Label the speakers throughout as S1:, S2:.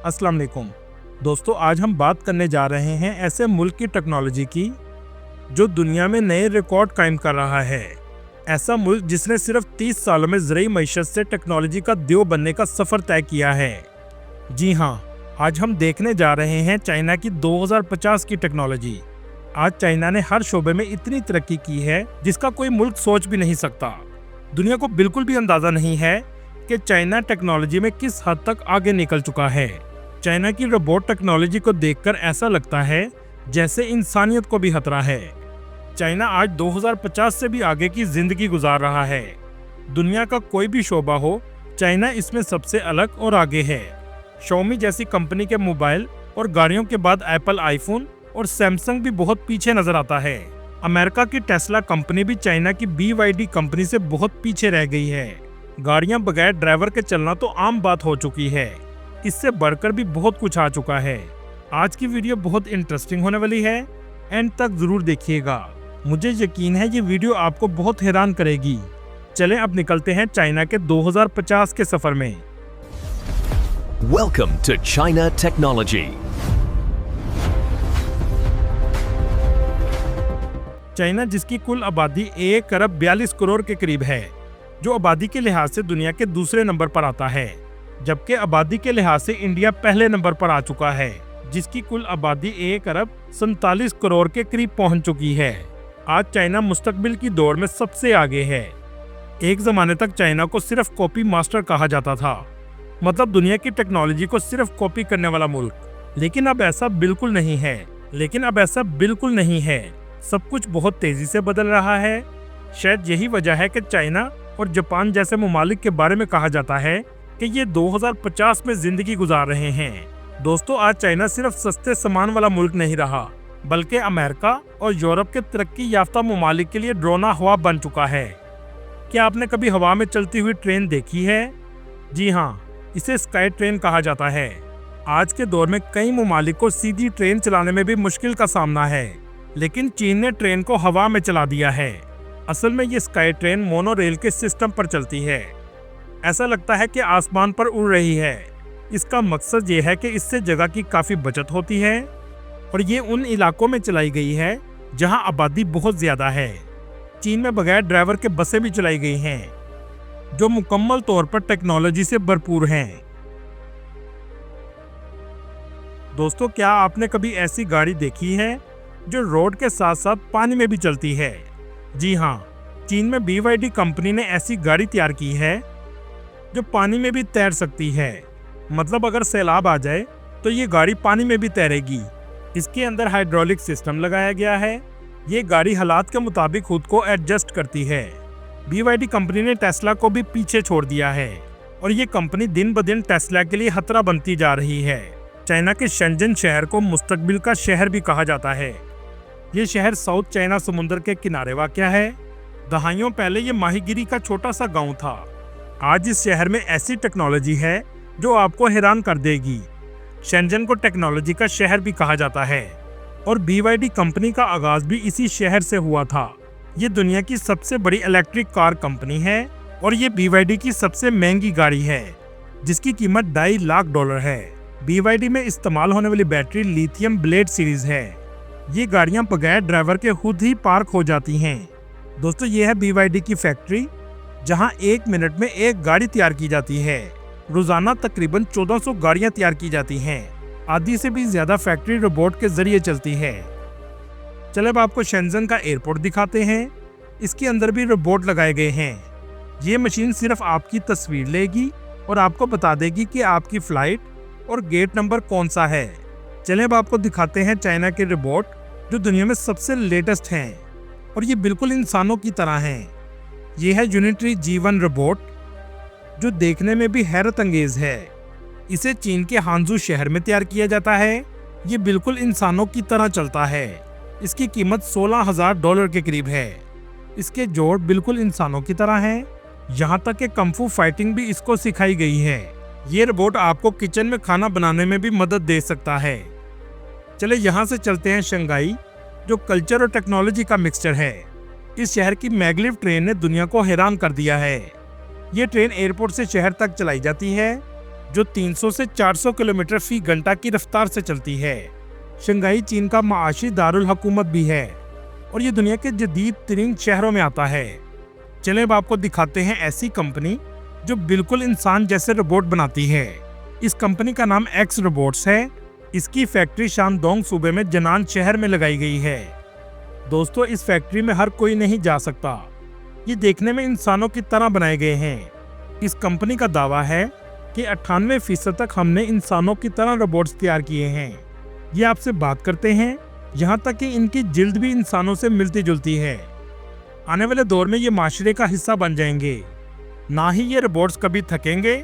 S1: अस्सलाम वालेकुम दोस्तों, आज हम बात करने जा रहे हैं ऐसे मुल्क की टेक्नोलॉजी की जो दुनिया में नए रिकॉर्ड कायम कर रहा है। ऐसा मुल्क जिसने सिर्फ 30 सालों में ज़रूरी मईशत से टेक्नोलॉजी का देव बनने का सफ़र तय किया है। जी हाँ, आज हम देखने जा रहे हैं चाइना की 2050 की टेक्नोलॉजी। आज चाइना ने हर शोबे में इतनी तरक्की की है जिसका कोई मुल्क सोच भी नहीं सकता। दुनिया को बिल्कुल भी अंदाज़ा नहीं है कि चाइना टेक्नोलॉजी में किस हद तक आगे निकल चुका है। चाइना की रोबोट टेक्नोलॉजी को देखकर ऐसा लगता है जैसे इंसानियत को भी खतरा है। चाइना आज 2050 से भी आगे की जिंदगी गुजार रहा है। दुनिया का कोई भी शोबा हो, चाइना इसमें सबसे अलग और आगे है। Xiaomi जैसी कंपनी के मोबाइल और गाड़ियों के बाद एप्पल आईफोन और सैमसंग भी बहुत पीछे नजर आता है। अमेरिका की टेस्ला कंपनी भी चाइना की BYD कंपनी से बहुत पीछे रह गई है। गाड़ियां बगैर ड्राइवर के चलना तो आम बात हो चुकी है। इससे बढ़कर भी बहुत कुछ आ चुका है। आज की वीडियो बहुत इंटरेस्टिंग होने वाली है, एंड तक जरूर देखिएगा। मुझे यकीन है ये वीडियो आपको बहुत हैरान करेगी। चलें अब निकलते हैं चाइना के 2050 के सफर में।
S2: Welcome to China Technology.
S1: China जिसकी कुल आबादी 1 अरब 42 करोड़ के करीब है, जो आबादी के लिहाज से दुनिया के दूसरे नंबर पर आता है, जबकि आबादी के लिहाज से इंडिया पहले नंबर पर आ चुका है, जिसकी कुल आबादी 1 अरब 47 करोड़ के करीब पहुंच चुकी है। आज चाइना मुस्तकबिल की दौड़ में सबसे आगे है। एक जमाने तक चाइना को सिर्फ कॉपी मास्टर कहा जाता था, मतलब दुनिया की टेक्नोलॉजी को सिर्फ कॉपी करने वाला मुल्क। लेकिन अब ऐसा बिल्कुल नहीं है। सब कुछ बहुत तेजी से बदल रहा है। शायद यही वजह है कि चाइना और जापान जैसे ममालिक के बारे में कहा जाता है कि ये 2050 में जिंदगी गुजार रहे हैं। दोस्तों, आज चाइना सिर्फ सस्ते सामान वाला मुल्क नहीं रहा, बल्कि अमेरिका और यूरोप के तरक्की याफ्ता ममालिक के लिए ड्रोना हवा बन चुका है। क्या आपने कभी हवा में चलती हुई ट्रेन देखी है? जी हाँ, इसे स्काई ट्रेन कहा जाता है। आज के दौर में कई ममालिक को सीधी ट्रेन चलाने में भी मुश्किल का सामना है, लेकिन चीन ने ट्रेन को हवा में चला दिया है। असल में ये स्काई ट्रेन मोनोरेल के सिस्टम पर चलती है। ऐसा लगता है कि आसमान पर उड़ रही है। इसका मकसद ये है कि इससे जगह की काफ़ी बचत होती है, और ये उन इलाकों में चलाई गई है जहां आबादी बहुत ज़्यादा है। चीन में बगैर ड्राइवर के बसें भी चलाई गई हैं, जो मुकम्मल तौर पर टेक्नोलॉजी से भरपूर हैं। दोस्तों, क्या आपने कभी ऐसी गाड़ी देखी है जो रोड के साथ साथ पानी में भी चलती है? जी हाँ, चीन में BYD कंपनी ने ऐसी गाड़ी तैयार की है जो पानी में भी तैर सकती है। मतलब अगर सैलाब आ जाए तो ये गाड़ी पानी में भी तैरेगी। इसके अंदर हाइड्रोलिक सिस्टम लगाया गया है। ये गाड़ी हालात के मुताबिक खुद को एडजस्ट करती है। BYD कंपनी ने टेस्ला को भी पीछे छोड़ दिया है, और ये कंपनी दिन ब दिन टेस्ला के लिए खतरा बनती जा रही है। चाइना के शेंजन शहर को मुस्तकबिल का शहर भी कहा जाता है। ये शहर साउथ चाइना समुद्र के किनारे वाक़या है। दहाइयों पहले ये माहीगिरी का छोटा सा गांव था। आज इस शहर में ऐसी टेक्नोलॉजी है जो आपको हैरान कर देगी। शेंजन को टेक्नोलॉजी का शहर भी कहा जाता है, और BYD कंपनी का आगाज भी इसी शहर से हुआ था। ये दुनिया की सबसे बड़ी इलेक्ट्रिक कार कंपनी है, और ये BYD की सबसे महंगी गाड़ी है, जिसकी कीमत $2.5 लाख है। BYD में इस्तेमाल होने वाली बैटरी लिथियम ब्लेड सीरीज है। ये गाड़ियां बगैर ड्राइवर के खुद ही पार्क हो जाती हैं। दोस्तों, ये है BYD की फैक्ट्री, जहां 1 मिनट में एक गाड़ी तैयार की जाती है। रोजाना तकरीबन 1400 गाड़ियां तैयार की जाती हैं। आधी से भी ज्यादा फैक्ट्री रोबोट के जरिए चलती है। चले अब आपको शेंजन का एयरपोर्ट दिखाते हैं। इसके अंदर भी रोबोट लगाए गए हैं। ये मशीन सिर्फ आपकी तस्वीर लेगी और आपको बता देगी कि आपकी फ्लाइट और गेट नंबर कौन सा है। चलें अब आपको दिखाते हैं चाइना के रोबोट जो दुनिया में सबसे लेटेस्ट हैं, और ये बिल्कुल इंसानों की तरह हैं। ये है यूनिटरी G1 रोबोट, जो देखने में भी हैरत अंगेज है। इसे चीन के हांजू शहर में तैयार किया जाता है। ये बिल्कुल इंसानों की तरह चलता है। इसकी कीमत $16,000 के करीब है। इसके जोड़ बिल्कुल इंसानों की तरह हैं। यहाँ तक कि कंफू फाइटिंग भी इसको सिखाई गई है। ये रोबोट आपको किचन में खाना बनाने में भी मदद दे सकता है। चले यहाँ से चलते हैं शंघाई, जो कल्चर और टेक्नोलॉजी का मिक्सचर है। इस शहर की मैग्लिव ट्रेन ने दुनिया को हैरान कर दिया है। ये ट्रेन एयरपोर्ट से शहर तक चलाई जाती है। जो 300 से 400 किलोमीटर फी घंटा की रफ्तार से चलती है। शंघाई चीन का माशी दारुल हुकूमत भी है और ये दुनिया के जदीद तरीन शहरों में आता है। चले अब आपको दिखाते हैं ऐसी कंपनी जो बिल्कुल इंसान जैसे रोबोट बनाती है। इस कंपनी का नाम एक्स रोबोट्स है। इसकी फैक्ट्री शानडोंग सूबे में जनान शहर में लगाई गई है। दोस्तों, इस फैक्ट्री में हर कोई नहीं जा सकता। ये देखने में इंसानों की तरह बनाए गए हैं। इस कंपनी का दावा है कि 98% तक हमने इंसानों की तरह रोबोट्स तैयार किए हैं। ये आपसे बात करते हैं, यहाँ तक कि इनकी जिल्द भी इंसानों से मिलती जुलती है। आने वाले दौर में ये माशरे का हिस्सा बन जाएंगे। ना ही ये रोबोट्स कभी थकेंगे।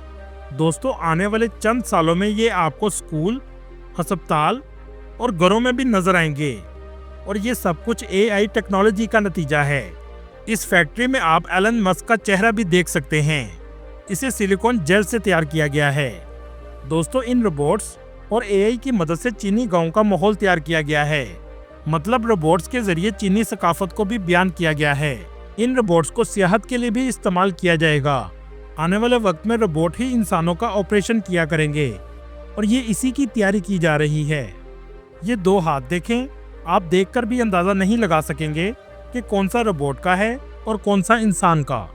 S1: दोस्तों, आने वाले चंद सालों में ये आपको स्कूल, अस्पताल और घरों में भी नजर आएंगे और ये सब कुछ AI टेक्नोलॉजी का नतीजा है। इस फैक्ट्री में आप एलन मस्क का चेहरा भी देख सकते हैं। इसे सिलिकॉन जेल से तैयार किया गया है। दोस्तों, इन रोबोट्स और AI की मदद से चीनी गांव का माहौल तैयार किया गया है। मतलब रोबोट्स के जरिए चीनी सकाफत को भी बयान किया गया है। इन रोबोट्स को सियाहत के लिए भी इस्तेमाल किया जाएगा। आने वाले वक्त में रोबोट ही इंसानों का ऑपरेशन किया करेंगे और ये इसी की तैयारी की जा रही है। ये 2 हाथ देखें, आप देखकर भी अंदाजा नहीं लगा सकेंगे कि कौन सा रोबोट का है और कौन सा इंसान का।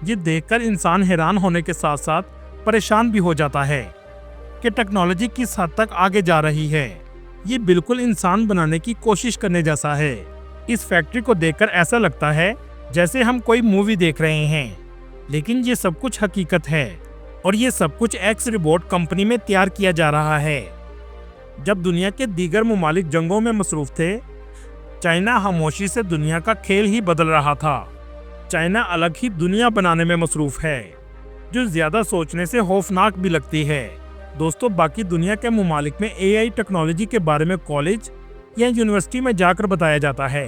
S1: ये देखकर इंसान हैरान होने के साथ साथ परेशान भी हो जाता है कि टेक्नोलॉजी किस हद तक आगे जा रही है। ये बिल्कुल इंसान बनाने की कोशिश करने जैसा है। इस फैक्ट्री को देखकर ऐसा लगता है जैसे हम कोई मूवी देख रहे हैं, लेकिन ये सब कुछ हकीकत है और ये सब कुछ एक्स रोबोट कंपनी में तैयार किया जा रहा है। जब दुनिया के दीगर ममालिक जंगों में मसरूफ थे, चाइना खामोशी से दुनिया का खेल ही बदल रहा था। चाइना अलग ही दुनिया बनाने में मसरूफ है, जो ज्यादा सोचने से खौफनाक भी लगती है। दोस्तों, बाकी दुनिया के ममालिक में AI टेक्नोलॉजी के बारे में कॉलेज या यूनिवर्सिटी में जाकर बताया जाता है,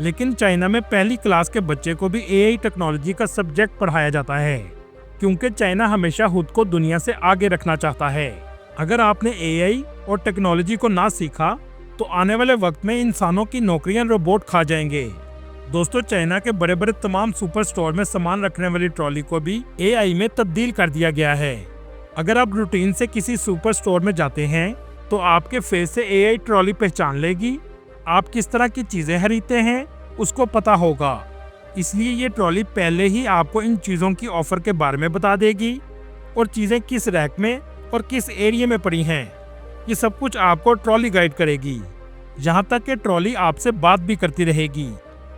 S1: लेकिन चाइना में पहली क्लास के बच्चे को भी AI टेक्नोलॉजी का सब्जेक्ट पढ़ाया जाता है, क्योंकि चाइना हमेशा खुद को दुनिया से आगे रखना चाहता है। अगर आपने AI और टेक्नोलॉजी को ना सीखा तो आने वाले वक्त में इंसानों की नौकरियां रोबोट खा जाएंगे। दोस्तों, चाइना के बड़े बड़े तमाम सुपर स्टोर में सामान रखने वाली ट्रॉली को भी AI में तब्दील कर दिया गया है। अगर आप रूटीन से किसी सुपर स्टोर में जाते हैं तो आपके फेस से AI ट्रॉली पहचान लेगी। आप किस तरह की चीजें खरीदते हैं उसको पता होगा, इसलिए ये ट्रॉली पहले ही आपको इन चीजों की ऑफर के बारे में बता देगी और चीजें किस रैक में और किस एरिया में पड़ी हैं। ये सब कुछ आपको ट्रॉली गाइड करेगी। यहाँ तक कि ट्रॉली आपसे बात भी करती रहेगी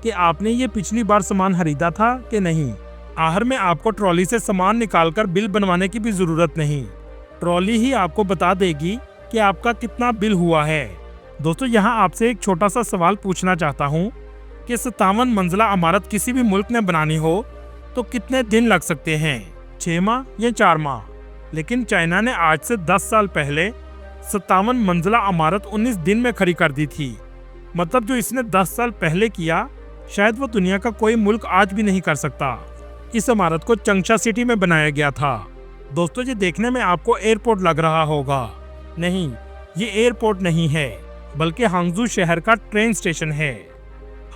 S1: कि आपने ये पिछली बार सामान खरीदा था कि नहीं। आखिर में आपको ट्रॉली से सामान निकालकर बिल बनवाने की भी जरूरत नहीं। ट्रॉली ही आपको बता देगी कि आपका कितना बिल हुआ है। दोस्तों, यहाँ आपसे एक छोटा सा सवाल पूछना चाहता हूँ कि 57 मंजिला इमारत किसी भी मुल्क ने बनानी हो तो कितने दिन लग सकते हैं, 6 माह या 4 माह? लेकिन चाइना ने आज से 10 साल पहले 57 मंजिला इमारत 19 दिन में खड़ी कर दी थी। मतलब जो इसने 10 साल पहले किया, शायद वो दुनिया का कोई मुल्क आज भी नहीं कर सकता। इस इमारत को चंगशा सिटी में बनाया गया था। दोस्तों, ये देखने में आपको एयरपोर्ट लग रहा होगा। नहीं, ये एयरपोर्ट नहीं है, बल्कि हांगजू शहर का ट्रेन स्टेशन है।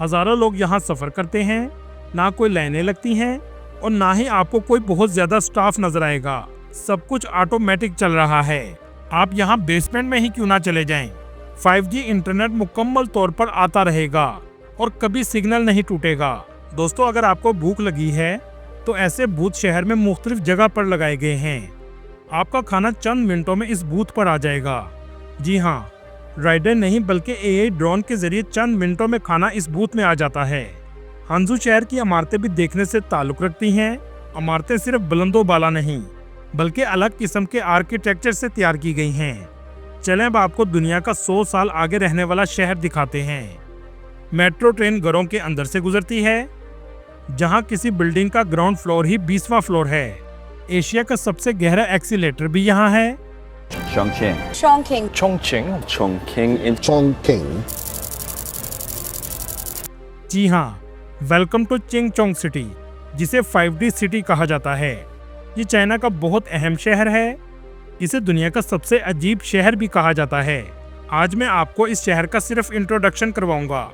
S1: हजारों लोग यहाँ सफर करते हैं, ना कोई लाइनें लगती हैं और ना ही आपको कोई बहुत ज्यादा स्टाफ नजर आएगा। सब कुछ ऑटोमेटिक चल रहा है। आप यहाँ बेसमेंट में ही क्यों ना चले जाएं। 5G इंटरनेट मुकम्मल तौर पर आता रहेगा और कभी सिग्नल नहीं टूटेगा। दोस्तों, अगर आपको भूख लगी है तो ऐसे बूथ शहर में मुख्तलिफ जगह पर लगाए गए हैं। आपका खाना चंद मिनटों में इस बूथ पर आ जाएगा। जी हाँ, राइडर नहीं बल्कि AI ड्रोन के जरिए चंद मिनटों में खाना इस बूथ में आ जाता है। हांगजू शहर की इमारतें भी देखने से ताल्लुक रखती हैं। इमारतें सिर्फ बुलंदो बाला नहीं बल्कि अलग किस्म के आर्किटेक्चर से तैयार की गई हैं। चलें अब आपको दुनिया का 100 साल आगे रहने वाला शहर दिखाते हैं। मेट्रो ट्रेन घरों के अंदर से गुजरती है, जहां किसी बिल्डिंग का ग्राउंड फ्लोर ही 20वां फ्लोर है। एशिया का सबसे गहरा एक्सीलेटर भी यहाँ है।
S3: Chongqing.
S4: Chongqing.
S3: Chongqing. Chongqing in
S5: Chongqing.
S1: जी हाँ, वेलकम टू चिंगचोंग सिटी, जिसे 5D सिटी कहा जाता है। ये चाइना का बहुत अहम शहर है। इसे दुनिया का सबसे अजीब शहर भी कहा जाता है। आज मैं आपको इस शहर का सिर्फ इंट्रोडक्शन करवाऊंगा।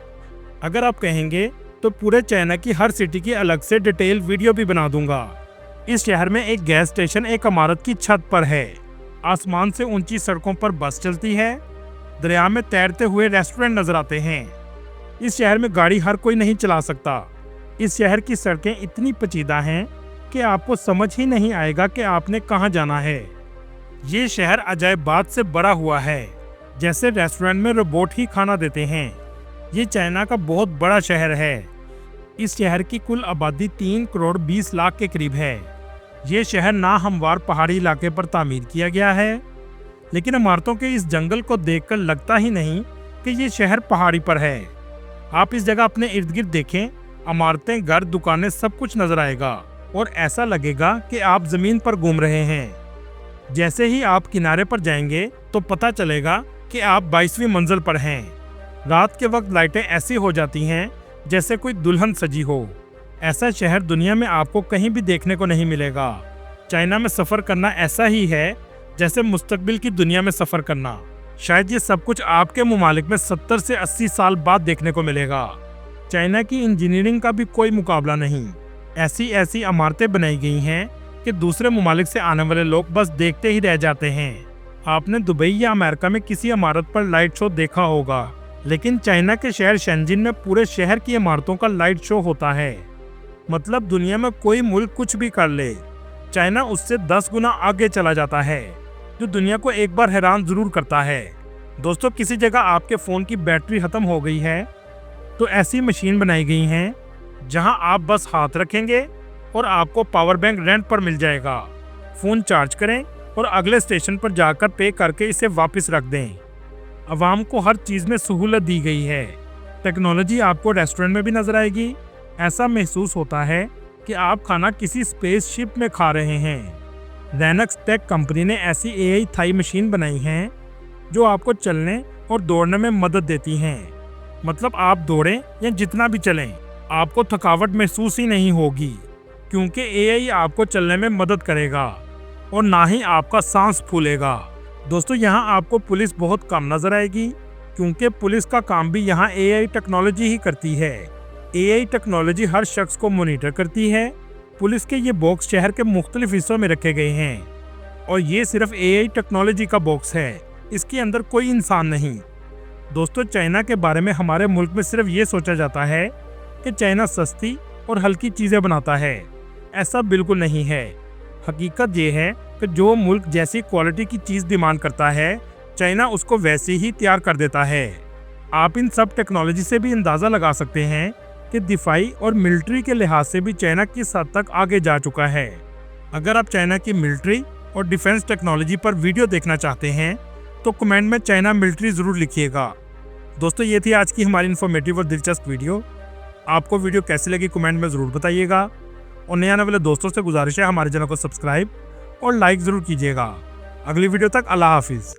S1: अगर आप कहेंगे तो पूरे चाइना की हर सिटी की अलग से डिटेल वीडियो भी बना दूंगा। इस शहर में एक गैस स्टेशन एक इमारत की छत पर है। आसमान से ऊंची सड़कों पर बस चलती है। दरिया में तैरते हुए रेस्टोरेंट नजर आते हैं। इस शहर में गाड़ी हर कोई नहीं चला सकता। इस शहर की सड़कें इतनी पेचीदा हैं कि आपको समझ ही नहीं आएगा कि आपने कहां जाना है। ये शहर अजायबात से बड़ा हुआ है, जैसे रेस्टोरेंट में रोबोट ही खाना देते हैं। ये चाइना का बहुत बड़ा शहर है। इस शहर की कुल आबादी 3 करोड़ 20 लाख के करीब है। ये शहर नाहमवार पहाड़ी इलाके पर तामीर किया गया है, लेकिन इमारतों के इस जंगल को देखकर लगता ही नहीं कि ये शहर पहाड़ी पर है। आप इस जगह अपने इर्द गिर्द देखें, इमारतें, घर, दुकानें, सब कुछ नजर आएगा और ऐसा लगेगा कि आप जमीन पर घूम रहे हैं। जैसे ही आप किनारे पर जाएंगे तो पता चलेगा कि आप 22वीं मंजिल पर हैं। रात के वक्त लाइटें ऐसी हो जाती हैं जैसे कोई दुल्हन सजी हो। ऐसा शहर दुनिया में आपको कहीं भी देखने को नहीं मिलेगा। चाइना में सफ़र करना ऐसा ही है जैसे मुस्तकबिल की दुनिया में सफ़र करना। शायद ये सब कुछ आपके मुमालिक में 70 से 80 साल बाद देखने को मिलेगा। चाइना की इंजीनियरिंग का भी कोई मुकाबला नहीं। ऐसी ऐसी इमारतें बनाई गई हैं कि दूसरे मुमालिक से आने वाले लोग बस देखते ही रह जाते हैं। आपने दुबई या अमेरिका में किसी इमारत पर लाइट शो देखा होगा, लेकिन चाइना के शहर शेंजिन में पूरे शहर की इमारतों का लाइट शो होता है। मतलब दुनिया में कोई मुल्क कुछ भी कर ले, चाइना उससे 10 गुना आगे चला जाता है, जो दुनिया को एक बार हैरान जरूर करता है। दोस्तों, किसी जगह आपके फ़ोन की बैटरी ख़त्म हो गई है तो ऐसी मशीन बनाई गई हैं जहां आप बस हाथ रखेंगे और आपको पावर बैंक रेंट पर मिल जाएगा। फ़ोन चार्ज करें और अगले स्टेशन पर जाकर पे करके इसे वापस रख दें। अवाम को हर चीज़ में सहूलत दी गई है। टेक्नोलॉजी आपको रेस्टोरेंट में भी नजर आएगी। ऐसा महसूस होता है कि आप खाना किसी स्पेसशिप में खा रहे हैं। रेनक्स टेक कंपनी ने ऐसी एआई थाई मशीन बनाई हैं जो आपको चलने और दौड़ने में मदद देती हैं। मतलब आप दौड़ें या जितना भी चलें, आपको थकावट महसूस ही नहीं होगी, क्योंकि एआई आपको चलने में मदद करेगा और ना ही आपका सांस फूलेगा। दोस्तों, यहाँ आपको पुलिस बहुत कम नजर आएगी, क्योंकि पुलिस का काम भी यहाँ एआई टेक्नोलॉजी ही करती है। एआई टेक्नोलॉजी हर शख्स को मॉनिटर करती है। पुलिस के ये बॉक्स शहर के मुख्तलिफ हिस्सों में रखे गए हैं और ये सिर्फ एआई टेक्नोलॉजी का बॉक्स है, इसके अंदर कोई इंसान नहीं। दोस्तों, चाइना के बारे में हमारे मुल्क में सिर्फ ये सोचा जाता है कि चाइना सस्ती और हल्की चीज़ें बनाता है। ऐसा बिल्कुल नहीं है। हकीकत ये है कि जो मुल्क जैसी क्वालिटी की चीज़ डिमांड करता है, चाइना उसको वैसे ही तैयार कर देता है। आप इन सब टेक्नोलॉजी से भी अंदाज़ा लगा सकते हैं कि दिफाई और मिलिट्री के लिहाज से भी चाइना किस हद तक आगे जा चुका है। अगर आप चाइना की मिलिट्री और डिफेंस टेक्नोलॉजी पर वीडियो देखना चाहते हैं तो कमेंट में चाइना मिलिट्री ज़रूर लिखिएगा। दोस्तों, ये थी आज की हमारी इन्फॉर्मेटिव और दिलचस्प वीडियो। आपको वीडियो कैसी लगी कमेंट में ज़रूर बताइएगा और नए आने वाले दोस्तों से गुजारिश है हमारे चैनल को सब्सक्राइब और लाइक ज़रूर कीजिएगा। अगली वीडियो तक अल्लाह हाफिज़।